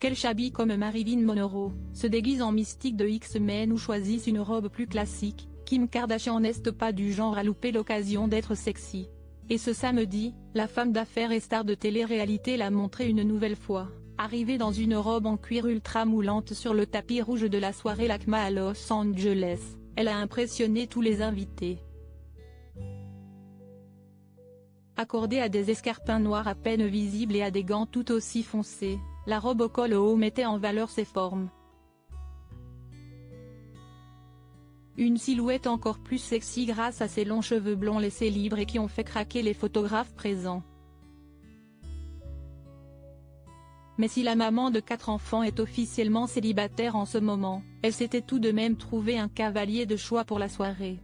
qu'elles s'habillent comme Marilyn Monroe, se déguisent en mystique de X-Men ou choisissent une robe plus classique, Kim Kardashian n'est pas du genre à louper l'occasion d'être sexy. Et ce samedi, la femme d'affaires et star de télé-réalité l'a montré une nouvelle fois, arrivée dans une robe en cuir ultra moulante sur le tapis rouge de la soirée LACMA à Los Angeles. Elle a impressionné tous les invités. Accordée à des escarpins noirs à peine visibles et à des gants tout aussi foncés, la robe au col haut mettait en valeur ses formes. Une silhouette encore plus sexy grâce à ses longs cheveux blonds laissés libres et qui ont fait craquer les photographes présents. Mais si la maman de 4 enfants est officiellement célibataire en ce moment, elle s'était tout de même trouvé un cavalier de choix pour la soirée.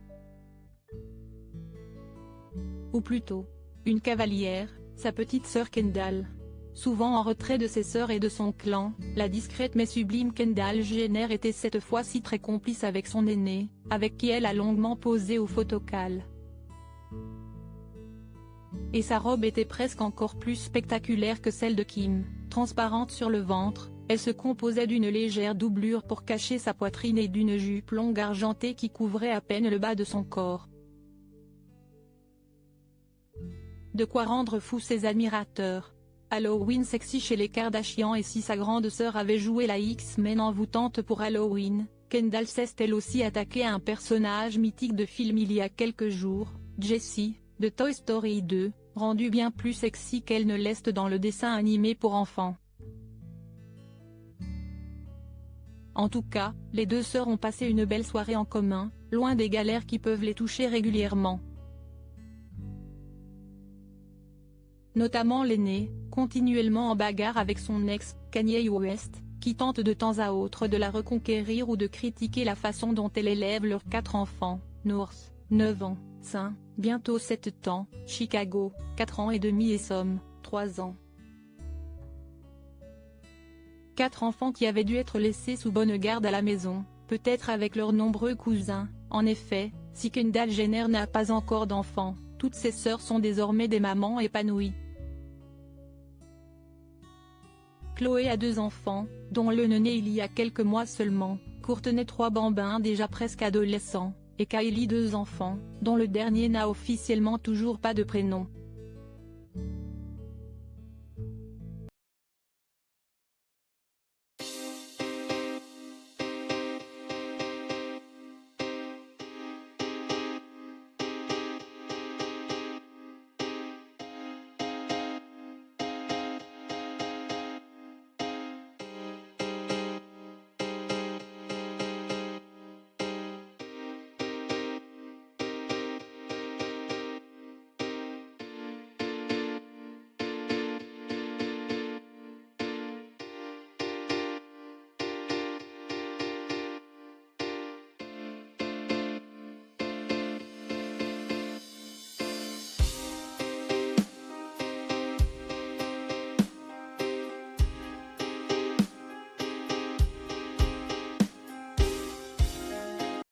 Ou plutôt, une cavalière, sa petite sœur Kendall. Souvent en retrait de ses sœurs et de son clan, la discrète mais sublime Kendall Jenner était cette fois-ci très complice avec son aînée, avec qui elle a longuement posé au photocall. Et sa robe était presque encore plus spectaculaire que celle de Kim, transparente sur le ventre, elle se composait d'une légère doublure pour cacher sa poitrine et d'une jupe longue argentée qui couvrait à peine le bas de son corps. De quoi rendre fou ses admirateurs. Halloween sexy chez les Kardashian. Et si sa grande sœur avait joué la X-Men envoûtante pour Halloween, Kendall s'est elle aussi attaquée à un personnage mythique de film il y a quelques jours, Jessie, de Toy Story 2, rendue bien plus sexy qu'elle ne l'est dans le dessin animé pour enfants. En tout cas, les deux sœurs ont passé une belle soirée en commun, loin des galères qui peuvent les toucher régulièrement. Notamment l'aînée, continuellement en bagarre avec son ex, Kanye West, qui tente de temps à autre de la reconquérir ou de critiquer la façon dont elle élève leurs 4 enfants, North, 9 ans, St, bientôt 7 ans, Chicago, 4 ans et demi et Som, 3 ans. 4 enfants qui avaient dû être laissés sous bonne garde à la maison, peut-être avec leurs nombreux cousins. En effet, si Kendall Jenner n'a pas encore d'enfants, toutes ses sœurs sont désormais des mamans épanouies. Khloé a 2 enfants, dont le né il y a quelques mois seulement, Kourtney 3 bambins déjà presque adolescents, et Kylie 2 enfants, dont le dernier n'a officiellement toujours pas de prénom.